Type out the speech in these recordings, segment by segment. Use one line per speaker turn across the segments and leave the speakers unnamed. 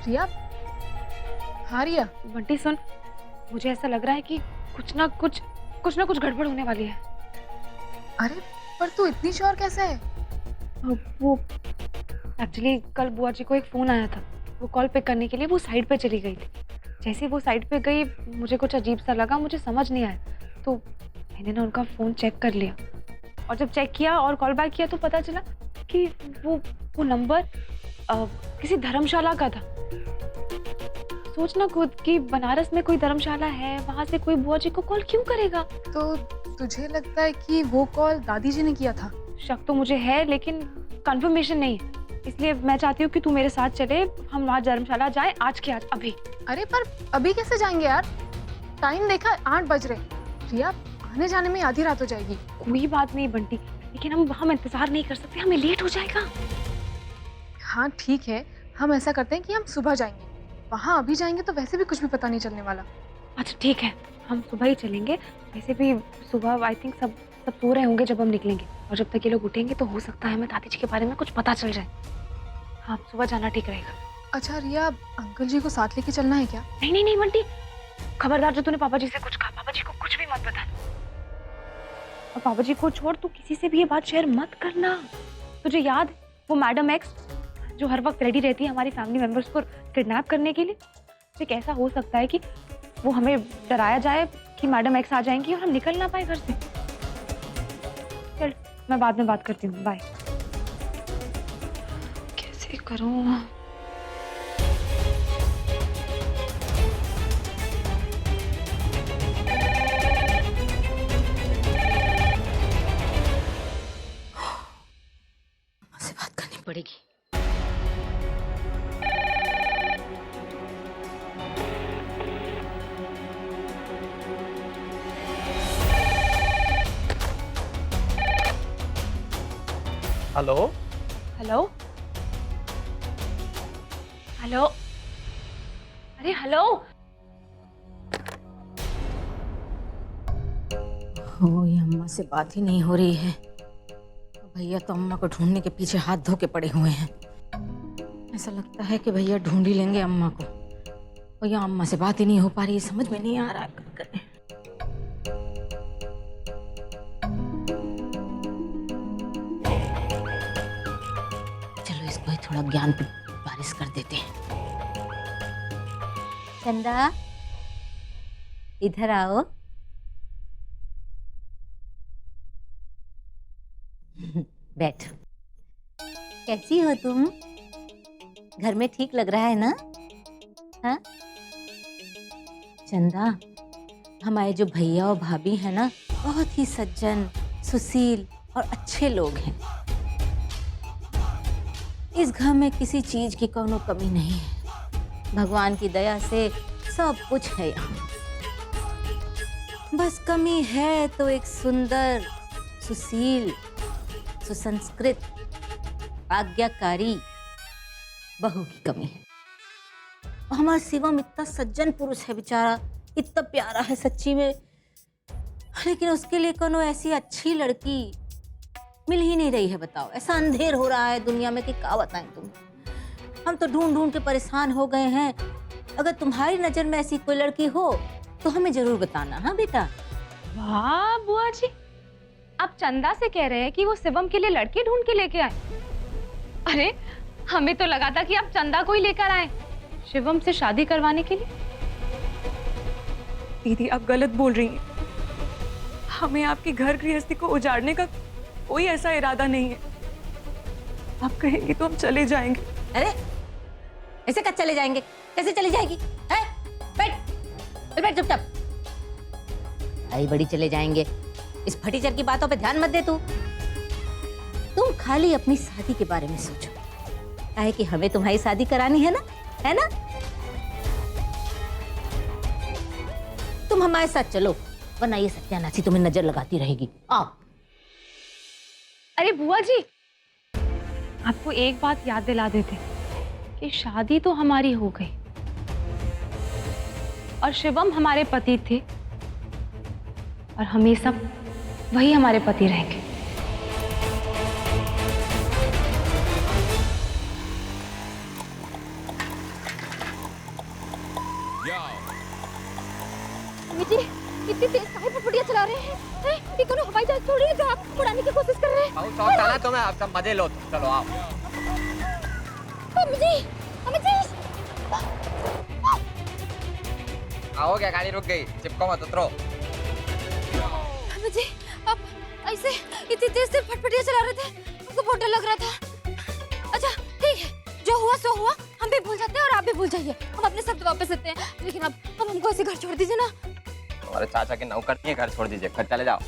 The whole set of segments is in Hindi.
रिया, हाँ रिया।
बंटी सुन, मुझे ऐसा लग रहा है कि कुछ ना कुछ गड़बड़ होने वाली है।
अरे पर तू इतनी श्योर कैसे है?
वो एक्चुअली कल बुआ जी को एक फोन आया था। वो कॉल पिक करने के लिए वो साइड पे चली गई थी। जैसे ही वो साइड पे गई मुझे कुछ अजीब सा लगा, मुझे समझ नहीं आया, तो मैंने ना उनका फोन चेक कर लिया। और जब चेक किया और कॉल बैक किया तो पता चला कि वो नंबर किसी धर्मशाला का था। सोचना खुद कि बनारस में कोई धर्मशाला है, वहां से कोई बुआ जी को कॉल क्यों करेगा?
तो तुझे लगता है कि वो कॉल दादी जी ने किया था?
शक तो मुझे है लेकिन कंफर्मेशन नहीं है, इसलिए मैं चाहती हूँ कि तू मेरे साथ चले, हम वहाँ धर्मशाला जाएं आज के आज अभी।
अरे पर अभी कैसे जाएंगे यार? टाइम देखा 8 बज रहे। रिया, आने जाने में आधी रात हो जाएगी।
कोई बात नहीं बंटी, लेकिन हम इंतजार नहीं कर सकते, हमें लेट हो जाएगा।
हाँ ठीक है, हम ऐसा करते हैं कि हम सुबह जाएंगे। वहाँ अभी जाएंगे तो वैसे भी कुछ भी पता नहीं चलने वाला।
अच्छा ठीक है, हम सुबह ही चलेंगे। वैसे भी सुबह आई थिंक सब सो रहे होंगे जब हम निकलेंगे, और जब तक ये लोग उठेंगे तो हो सकता है हमें दादी जी के बारे में कुछ पता चल जाए। हाँ सुबह जाना ठीक रहेगा।
अच्छा रिया, अंकल जी को साथ लेके चलना है क्या?
नहीं नहीं नहीं बंटी, खबरदार जो तूने पापा जी से कुछ कहा, पापा जी को कुछ भी मत बता। और पापा जी को छोड़, तू किसी से भी ये बात शेयर मत करना। तुझे याद वो मैडम एक्स जो हर वक्त रेडी रहती है हमारी फैमिली मेंबर्स को किडनैप करने के लिए? तो कैसा हो सकता है कि वो हमें डराया जाए कि मैडम एक्स आ जाएंगी और हम निकल ना पाए घर से? चल मैं बाद में बात करती हूँ, बाय। कैसे करूँ?
से बात करनी पड़ेगी।
हेलो
हेलो हेलो, अरे हेलो।
हो, ये अम्मा से बात ही नहीं हो रही है। भैया तो अम्मा को ढूंढने के पीछे हाथ धो के पड़े हुए हैं। ऐसा लगता है कि भैया ढूंढ ही लेंगे अम्मा को, और यहाँ अम्मा से बात ही नहीं हो पा रही है। समझ में नहीं आ रहा है क्या करें। चलो इसको ही थोड़ा ज्ञान पे बारिश कर देते हैं। चंदा इधर आओ। बैठ। कैसी हो तुम? घर में ठीक लग रहा है ना? हाँ चंदा, हमारे जो भैया और भाभी हैं ना, बहुत ही सज्जन, सुशील और अच्छे लोग हैं। इस घर में किसी चीज की कोनो कमी नहीं है। भगवान की दया से सब कुछ है यहाँ। बस कमी है तो एक सुंदर, सुशील, सुसंस्कृत, आज्ञाकारी बहू की कमी है। हमारा शिवम इतना सज्जन पुरुष है बेचारा, इतना प्यारा है सच्ची में, लेकिन उसके लिए कोनो ऐसी अच्छी लड़की मिल ही नहीं रही है। बताओ, ऐसा अंधेर हो रहा है दुनिया में कि क्या बताएं तुम। हम तो ढूंढ ढूंढ के परेशान हो गए हैं। अगर तुम्हारी नजर में ऐसी कोई लड़की हो तो हमें जरूर बताना। हाँ बेटा।
वाह बुआ जी, आप चंदा से कह रहे हैं कि वो शिवम के लिए लड़की ढूंढ के लेके आए? अरे हमें तो लगा था कि आप चंदा को ही लेकर आए शिवम से शादी करवाने के लिए।
दीदी आप गलत बोल रही हैं। हमें आपकी घर गृहस्थी को उजाड़ने का कोई ऐसा इरादा नहीं है। आप कहेंगी तो हम चले जाएंगे।
अरे ऐसे कब चले जाएंगे? कैसे चली जाएगी? है? बैठ बैठ चुपचाप। आई बड़ी चले जाएंगे, इस फटीचर की बातों पे ध्यान मत दे तू। तुम खाली अपनी शादी के बारे में सोचो। काहे कि हमें तुम्हारी शादी करानी है ना, है ना? तुम हमारे साथ चलो, वरना ये सत्यानाशी तुम्हें नजर लगाती रहेगी। आओ।
अरे बुआ जी, आपको एक बात याद दिला देते कि शादी तो हमारी हो गई और शिवम हमारे पति थे और हमेशा वही हमारे पति रहेंगे।
जी इतनी तेज काहे फटफटियां चला रहे हैं? ये कोनो हवाई जहाज थोड़ी है जो आप उड़ाने की कोशिश कर रहे हैं।
बहुत शौक था ना तुम्हें, अब सब मजे लो तुम। चलो आओ।
अम्मी जी, अम्मी जी।
आओ क्या, गाड़ी रुक गई, चिपको मत, उतरो।
अम्मी जी, आप ऐसे इतनी तेज से फटफटियां चला रहे थे, हमको बहुत डर लग रहा था। अच्छा ठीक है, जो हुआ सो हुआ, हम भी भूल जाते हैं और आप भी भूल जाइए, हम अपने शब्द वापस लेते हैं। लेकिन अब हमको ऐसे घर छोड़ दीजिए ना।
तुम्हारे चाचा के नौकर नहीं है, घर छोड़ दीजिए, घर चले जाओ।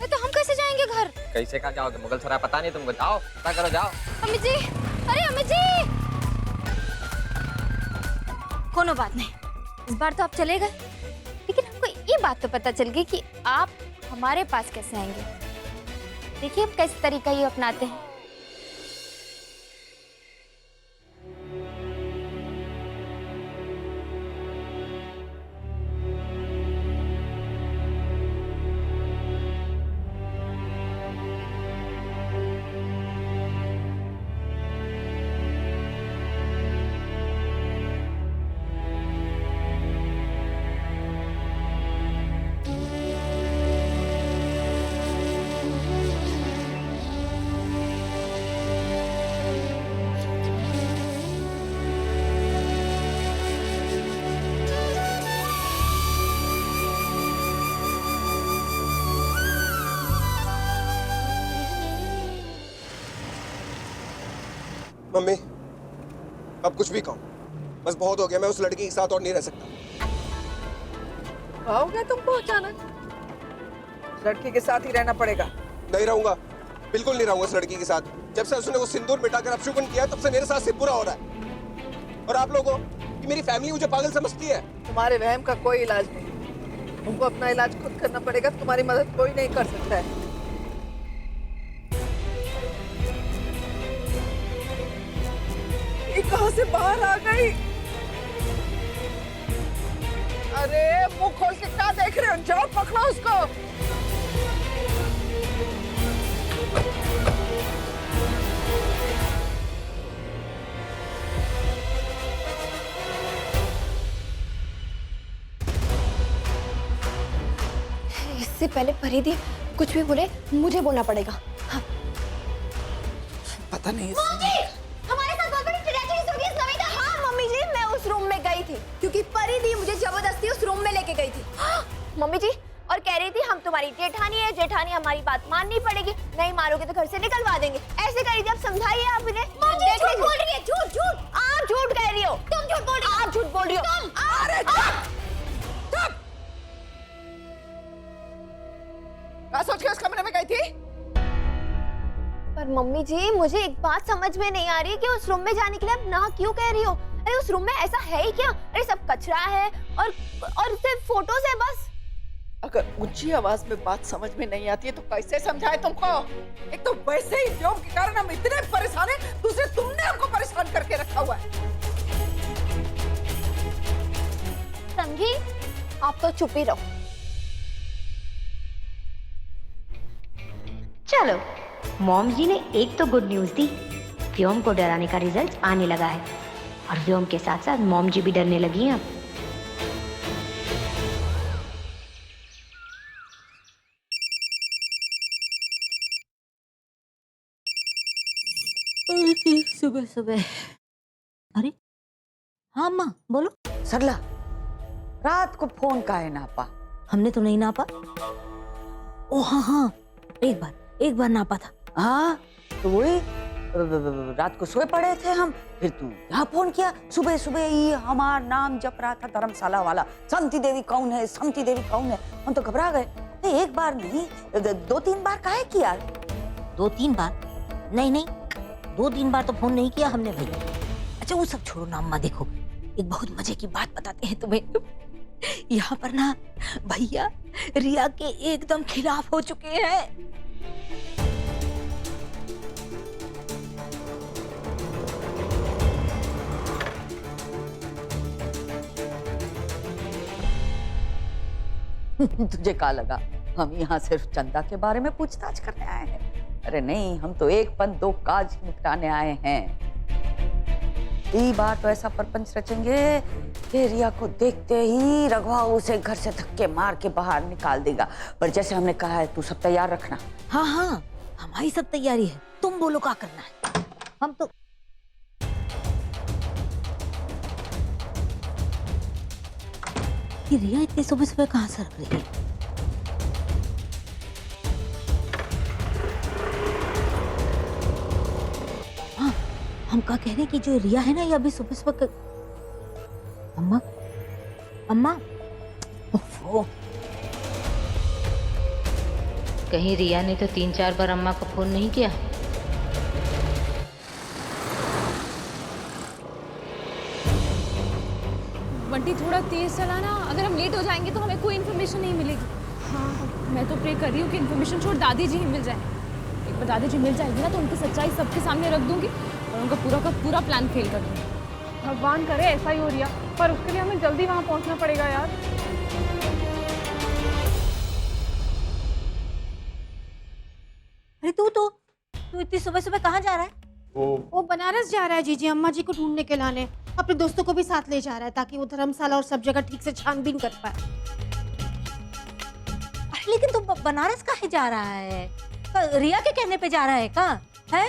तो हम कैसे जाएंगे घर?
कैसे कहाँ जाओगे, मुगल सराय पता नहीं तुमको, जाओ पता करो, जाओ।
अम्मी जी, अरे अम्मी जी। कोनो बात नहीं, इस बार तो आप चले गए, लेकिन हमको ये बात तो पता चल गई कि आप हमारे पास कैसे आएंगे। देखिए अब कैसे तरीका ये अपनाते हैं।
मम्मी, अब कुछ भी कहो, बस बहुत हो गया, मैं उस लड़की के साथ और नहीं रह सकता।
हो गया तुमको अचानक? लड़की के साथ ही रहना पड़ेगा।
नहीं रहूंगा, बिल्कुल नहीं रहूंगा उस लड़की के साथ। जब से उसने वो सिंदूर मिटाकर अपशगुन किया, तब से मेरे साथ सिर्फ बुरा हो रहा है। और आप लोगों की मेरी फैमिली मुझे पागल समझती है।
तुम्हारे वहम का कोई इलाज नहीं, तुमको अपना इलाज खुद करना पड़ेगा, तुम्हारी मदद कोई नहीं कर सकता है। ये कहां से बाहर आ गई? अरे मुंह खोल के क्या देख रहे हो, जाओ पकड़ो उसको।
इससे पहले फरीदी कुछ भी बोले, मुझे बोलना पड़ेगा। हाँ।
पता नहीं
हमारे साथ बहुत बड़ी ट्रेजेडी हो गई इस नवी का। हाँ मम्मी जी, मैं उस रूम में गई थी क्योंकि फरीदी मुझे जबरदस्ती उस रूम में लेके गई थी। हाँ, मम्मी जी, और कह रही थी हम तुम्हारी जेठानी है, जेठानी हमारी बात माननी पड़ेगी, नहीं मारोगे तो घर से निकलवा देंगे। ऐसे कह रही थी, अब समझाइए आप इन्हें। झूठ बोल रही है, झूठ झूठ। आप झूठ कह रही हो, तुम झूठ बोल रही हो, आप झूठ बोल रही हो।
क्या सोच के उस कमरे में गई थी?
पर मम्मी जी, मुझे एक बात समझ में नहीं आ रही कि उस रूम में जाने के लिए आप ना क्यों कह रही हो। अरे उस रूम में ऐसा है ही क्या? अरे सब कचरा है और सिर्फ फोटोज है बस।
अगर ऊंची आवाज में बात समझ में नहीं आती है तो कैसे समझाए तुमको? एक तो वैसे ही व्योम के कारण हम इतने परेशान हैं, दूसरे तुमने हमको परेशान करके रखा हुआ है।
समझी? आप तो चुप ही रहो।
चलो, मॉम जी ने एक तो गुड न्यूज दी, व्योम को डराने का रिजल्ट आने लगा है और व्योम के साथ साथ मॉम जी भी डरने लगी हैं अब।
सुबह सुबह। अरे हाँ माँ बोलो।
सरला, रात को फोन काहे ना पा?
हमने तो नहीं नापा। ओ हाँ, एक बार नापा था।
हाँ तो वही रात को सोए पड़े थे हम, फिर तू यहाँ फोन किया। सुबह सुबह ये हमारा नाम जप रहा था धर्मशाला वाला, शांति देवी कौन है, शांति देवी कौन है। हम तो घबरा गए। एक बार नहीं, 2-3 बार काहे किया?
2-3 बार? नहीं, 2-3 बार तो फोन नहीं किया हमने भाई। अच्छा वो सब छोड़ो ना अम्मा, देखो एक बहुत मजे की बात बताते हैं तुम्हें। यहाँ पर ना भैया रिया के एकदम खिलाफ हो चुके हैं।
तुझे क्या लगा हम यहाँ सिर्फ चंदा के बारे में पूछताछ करने आए हैं? अरे नहीं, हम तो एक पन दो काज निपटाने आए हैं। ई बार तो ऐसा परपंच रचेंगे कि रिया को देखते ही रघुआ उसे घर से धक्के मार के बाहर निकाल देगा। पर जैसे हमने कहा है, तू सब तैयार रखना।
हाँ हाँ, हमारी सब तैयारी है, तुम बोलो क्या करना है। हम तो ये रिया इतनी सुबह सुबह कहाँ से रख रही है? हाँ, हम क्या कह रहे हैं कि जो रिया है ना, ये अभी सुबह सुबह अम्मा अम्मा, ओफो,
कहीं रिया ने तो 3-4 बार अम्मा को फोन नहीं किया?
बंटी थोड़ा तेज चलाना, अगर हम लेट हो जाएंगे तो हमें कोई इन्फॉर्मेशन नहीं मिलेगी। हाँ, मैं तो प्रे कर रही हूँ कि इन्फॉर्मेशन छोड़ दादी जी ही मिल जाए। एक बार दादी जी मिल जाएगी ना तो उनकी सच्चाई सबके सामने रख दूंगी और उनका पूरा का पूरा प्लान फेल कर दूंगी।
भगवान करे ऐसा ही हो रिया, पर उसके लिए हमें जल्दी वहाँ पहुँचना पड़ेगा यार।
अरे तू इतनी सुबह सुबह कहाँ जा रहा है?
वो बनारस जा रहा है जीजी, अम्मा जी को ढूंढने के लाने। अपने दोस्तों को भी साथ ले जा रहा है ताकि वो धर्मशाला और सब जगह ठीक से छानबीन कर पाए।
अरे लेकिन तू बनारस काहे जा रहा है? रिया के कहने पे जा रहा है का? है?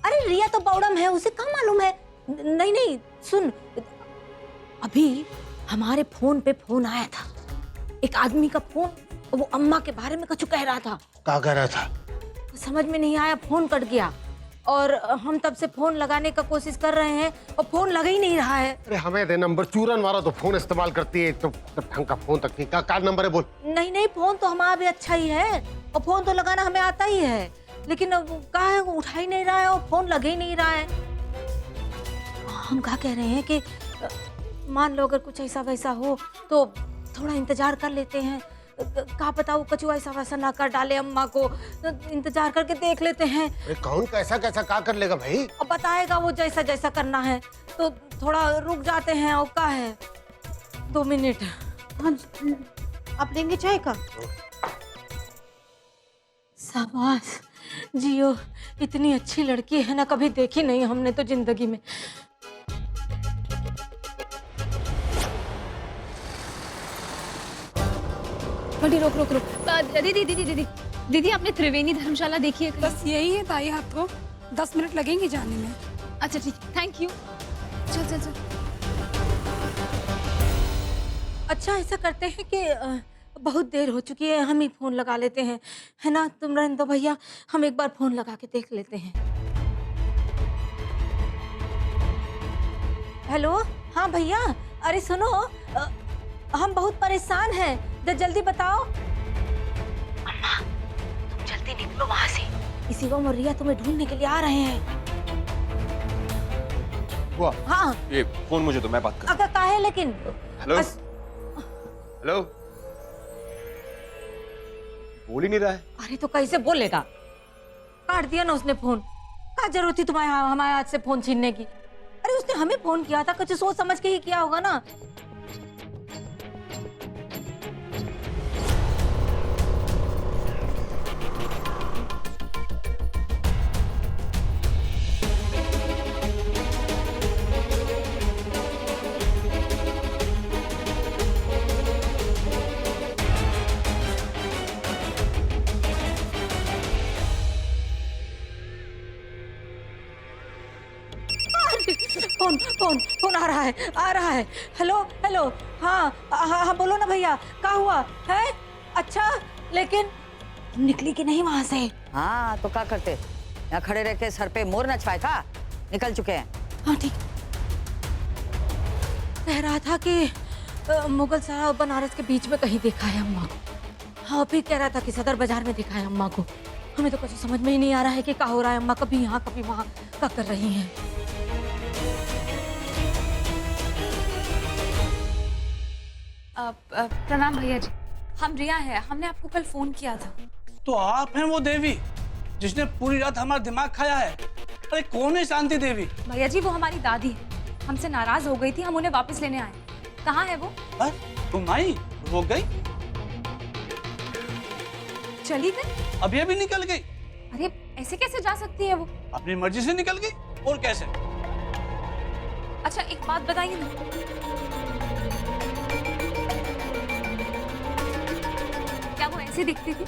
अरे रिया तो बौड़म है, उसे कहाँ मालूम है? नहीं सुन, अभी हमारे फोन पे फोन आया था, एक आदमी का फोन, वो अम्मा के बारे में कुछ कह रहा था।
क्या कह रहा था?
समझ में नहीं आया, फोन कट गया और हम तब से फोन लगाने का कोशिश कर रहे हैं और फोन लग ही नहीं रहा है।
अरे हमें दे नंबर, चूरन वाला तो फोन इस्तेमाल करती है, तो ढंग का फोन तक नहीं। क्या नंबर है बोल?
नहीं फोन तो हमारा भी अच्छा ही है और फोन तो लगाना हमें आता ही है, लेकिन कहा है वो उठा ही नहीं रहा है और फोन लग ही नहीं रहा है। हम क्या कह रहे हैं कि मान लो अगर कुछ ऐसा वैसा हो तो थोड़ा इंतजार कर लेते हैं, क्या पता वो कछु ऐसा वैसा ना कर डाले अम्मा को, इंतजार करके देख लेते हैं।
अरे कौन कैसा क्या कर लेगा भाई?
और बताएगा वो जैसा जैसा करना है, तो थोड़ा रुक जाते हैं। और क्या है, 2 मिनट।
हाँ, आप लेंगे चाय का?
शाबाश जियो, इतनी अच्छी लड़की है ना, कभी देखी नहीं हमने तो जिंदगी में।
बंटी रोक। दीदी आपने त्रिवेणी धर्मशाला देखी है?
बस यही है ताई, आपको 10 मिनट लगेंगे जाने में।
अच्छा ठीक, थैंक यू। चल।
अच्छा ऐसा करते हैं कि बहुत देर हो चुकी है, हम ही फोन लगा लेते हैं, है ना? तुम रहने दो भैया, हम एक बार फोन लगा के देख लेते हैं। हेलो, हाँ भैया, अरे सुनो, हम बहुत परेशान हैं, जल्दी बताओ। अम्मा, तुम जल्दी निकलो वहाँ से, इसी वक्त रिया तुम्हें ढूंढने के लिए आ रहे हैं।
हुआ?
हाँ,
ये फोन मुझे तो, मैं बात कर।
अगर काहे लेकिन?
हेलो? हेलो? बोल ही नहीं रहा है।
अरे तो कैसे बोलेगा? काट दिया ना उसने फोन। क्या जरूरत थी तुम्हारे हमारे हाथ से फोन छीनने की? अरे उसने हमें फोन किया था, कुछ सोच समझ के ही किया होगा ना। फोन आ रहा है। हेलो, हाँ बोलो ना भैया, क्या हुआ है? अच्छा, लेकिन तुम निकली कि नहीं वहाँ से?
हाँ तो क्या करते, यहाँ खड़े रह के सर पे मोर न छाए था, निकल चुके हैं।
हाँ ठीक, कह रहा था कि मुगल सराय और बनारस के बीच में कहीं देखा है अम्मा को। हाँ, फिर कह रहा था कि सदर बाजार में देखा है अम्मा को। हमें तो कुछ समझ में ही नहीं आ रहा है कि क्या हो रहा है। अम्मा कभी यहाँ कभी वहाँ क्या कर रही हैं।
प्रणाम भैया जी, हम रिया है, हमने आपको कल फोन किया था।
तो आप हैं वो देवी जिसने पूरी रात हमारा दिमाग खाया है? अरे कौन है शांति देवी?
भैया जी वो हमारी दादी है, हमसे नाराज हो गई थी, हम उन्हें वापस लेने आए। कहाँ है वो?
तुम आई, वो गई,
चली गई?
अभी निकल गई।
अरे ऐसे कैसे जा सकती है वो?
अपनी मर्जी से निकल गई, और कैसे?
अच्छा एक बात बताइए ना, क्या वो ऐसे दिखती थी?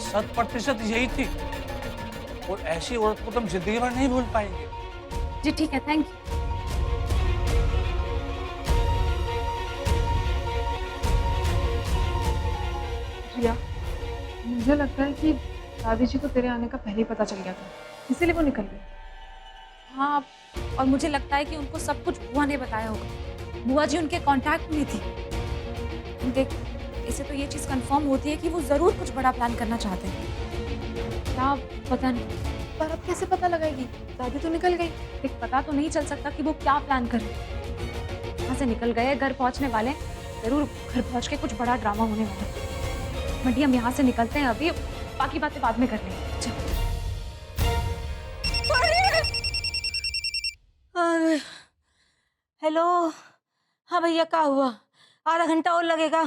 100% यही थी, और ऐसी औरत को तुम जिंदगी भर नहीं भूल पाएंगे।
जी ठीक है, थैंक यू।
रिया, मुझे लगता है कि दादी जी को तेरे आने का पहले ही पता चल गया था, इसीलिए वो निकल गई।
हाँ, और मुझे लगता है कि उनको सब कुछ बुआ ने बताया होगा। बुआ जी उनके कांटेक्ट में थी। देख, इससे तो ये चीज़ कंफर्म होती है कि वो ज़रूर कुछ बड़ा प्लान करना चाहते हैं। क्या पता नहीं,
पर अब कैसे पता लगाएगी? दादी तो निकल गई।
देख पता तो नहीं चल सकता कि वो क्या प्लान कर रहे हैं। यहाँ से निकल गए, घर पहुँचने वाले, ज़रूर घर पहुँच के कुछ बड़ा ड्रामा होने वाला है। बंटी हम यहाँ से निकलते हैं अभी, बाकी बातें बाद में कर लेंगे। चल।
हेलो, हाँ भैया, क्या हुआ? आधा घंटा और लगेगा?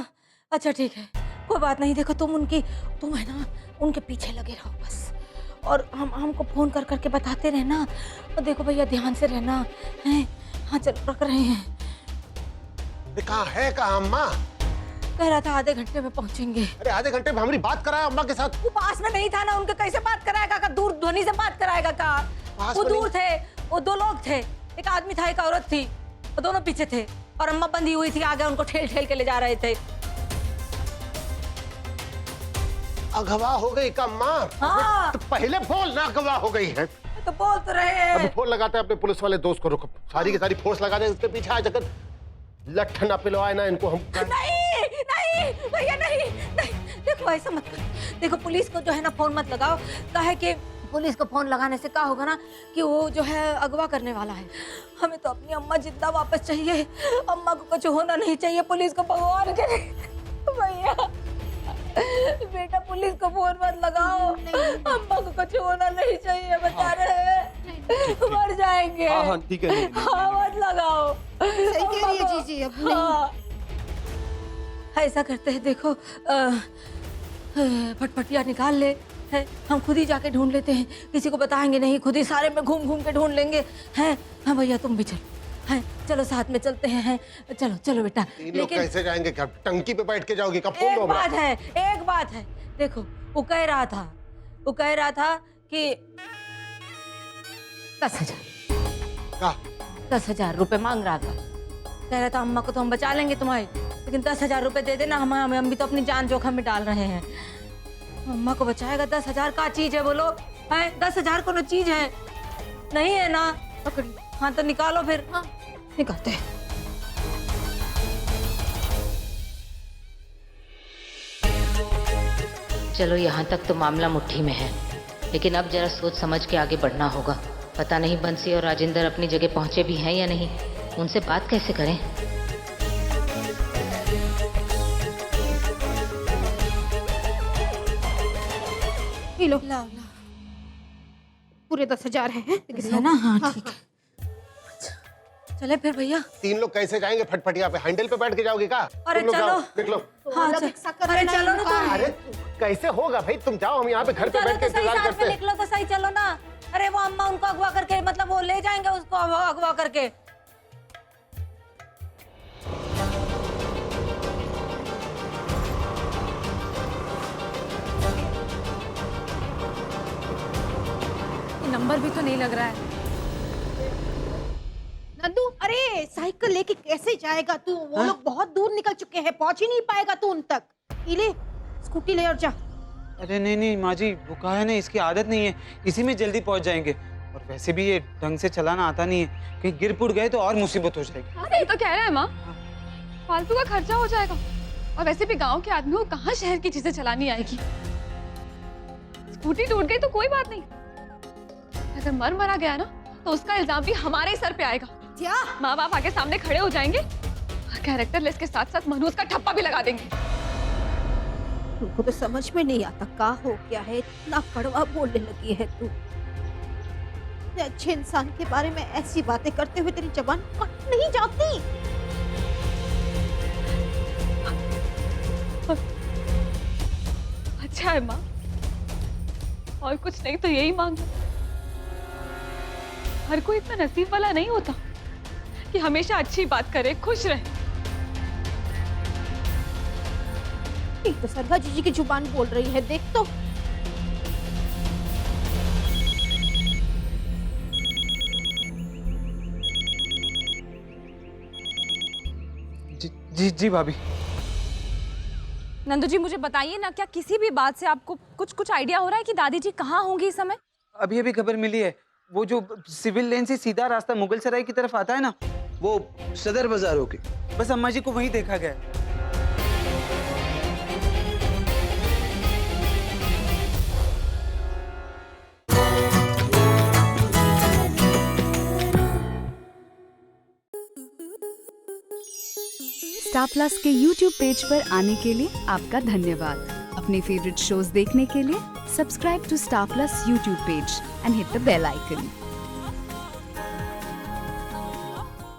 अच्छा ठीक है, कोई बात नहीं। देखो तुम है ना, उनके पीछे लगे रहो बस, और हमको फोन कर करके बताते रहना। और देखो भैया, ध्यान से रहना है। हाँ चल, रख रहे हैं।
कहाँ है, कहाँ अम्मा?
कह रहा था आधे घंटे में पहुंचेंगे।
अरे आधे घंटे में हमारी बात कराया अम्मा के साथ?
वो पास में नहीं था ना, उनके कैसे बात कराएगा? का दूर ध्वनि से बात कराएगा का? वो दूर थे, वो दो लोग थे, एक आदमी था, एक औरत थी, वो दोनों पीछे थे, और अम्मा बंधी हुई थी आगे, उनको ठेल ठेल के ले जा रहे थे।
अगवा हो गई का अम्मा?
हाँ।
तो पहले बोल ना अगवा हो गई है।
तो बोल तो रहे हैं।
अभी फोन लगाते हैं अपने पुलिस वाले दोस्त को। रुको, सारी की सारी फोर्स लगा दे इसके पीछे, आज अगर लठ ना पिलवाए ना इनको हम।
नहीं नहीं भैया, नहीं। देखो ऐसा मत कर। देखो पुलिस को जो है ना फोन मत लगाओ। क्या है कि पुलिस को फोन लगाने से क्या होगा ना कि वो जो है अगवा करने वाला है। हमें तो अपनी अम्मा जिंदा वापस चाहिए। अम्मा को कुछ होना नहीं चाहिए। पुलिस को भगवान करे भैया, बेटा पुलिस को फोन मत लगाओ। अम्मा को कुछ होना नहीं चाहिए, बता रहे हैं, मर जाएंगे।
हाँ ठीक है।
हाँ मत लगाओ।
सही कह रही है जीजी, अब नहीं।
हाँ। ऐसा करते हैं, देखो फटफटिया निकाल ले है, हम खुद ही जाके ढूंढ लेते हैं, किसी को बताएंगे नहीं, खुद ही सारे में घूम घूम के ढूंढ लेंगे हैं। हाँ भैया तुम भी चलो, हैं चलो साथ में चलते हैं। चलो चलो बेटा।
तीन लोग कैसे जाएंगे? क्या टंकी पे बैठ के जाओगी? कब फोन
एक बात है, देखो वो कह रहा था कि 10,000 रुपए मांग रहा था। कह रहा था अम्मा को तो हम बचा लेंगे तुम्हारी, लेकिन 10,000 रुपए दे देना। हम भी तो अपनी जान जोखिम में डाल रहे हैं। अम्मा को बचाएगा? 10,000 का चीज है बोलो? 10,000 को चीज है नहीं है ना? पकड़ी। हाँ तो निकालो फिर। हाँ निकालते हैं।
चलो यहाँ तक तो मामला मुट्ठी में है, लेकिन अब जरा सोच समझ के आगे बढ़ना होगा। पता नहीं बंसी और राजेंद्र अपनी जगह पहुंचे भी हैं या नहीं, उनसे बात कैसे करें?
लो पूरे 10,000 है
ना? हाँ ठीक है, चले फिर भैया।
तीन लोग कैसे जाएंगे? फटफटिया पे हैंडल पे बैठ के जाओगे क्या?
अरे चलो
देख लो।
हाँ अरे चलो ना तुम।
अरे कैसे होगा भाई? तुम जाओ, हम यहाँ पे घर पे बैठ के इंतजार करते हैं।
निकलो तो सही, चलो ना। अरे वो अम्मा उनको अगवा करके, मतलब वो ले जाएंगे उसको अगवा करके।
नंबर भी तो नहीं लग रहा है।
नंदू, अरे साइकिल लेके कैसे जाएगा तू? वो लोग बहुत दूर निकल चुके हैं, पहुंच ही नहीं पाएगा तू उन तक। ले स्कूटी ले और जा।
अरे नहीं माँ जी, वो कहा है ना, इसकी आदत नहीं है, इसी में जल्दी पहुंच जाएंगे। और वैसे भी ये ढंग से चलाना आता नहीं है, कहीं गिर पुड़ गए तो और मुसीबत हो जाएगी।
अरे ये तो कह रहा है माँ, फालतू का खर्चा हो जाएगा। और वैसे भी गांव के आदमी को कहाँ शहर की चीजें चलानी आएगी। स्कूटी टूट गई तो कोई बात नहीं, अगर मरा गया ना तो उसका इल्जाम भी हमारे ही सर पे आएगा।
क्या?
माँ बाप आके सामने खड़े हो जाएंगे और कैरेक्टर लेस के साथ साथ मनोज का ठप्पा भी लगा देंगे।
तुमको तो समझ में नहीं आता क्या हो गया है, इतना कड़वा बोलने लगी है तू। अच्छे इंसान के बारे में ऐसी बातें करते हुए तेरी जबान कट नहीं जाती।
अच्छा है माँ, और कुछ नहीं तो यही मांग।
हर कोई इतना नसीब वाला नहीं होता कि हमेशा अच्छी बात करे, खुश रहे।
एक तो सरगा जीजी की जुबान बोल रही है, देख तो।
जी भाभी।
नंदू जी मुझे बताइए ना, क्या किसी भी बात से आपको कुछ आइडिया हो रहा है कि दादी जी कहाँ होंगी इस समय?
अभी अभी खबर मिली है, वो जो सिविल लेन से सीधा रास्ता मुगल सराय की तरफ आता है ना, वो सदर बाजार होके बस अम्मा जी को वहीं देखा गया है।
स्टार प्लस के YouTube पेज पर आने के लिए आपका धन्यवाद। अपने फेवरेट शोज देखने के लिए subscribe to Star Plus YouTube page and hit the bell icon.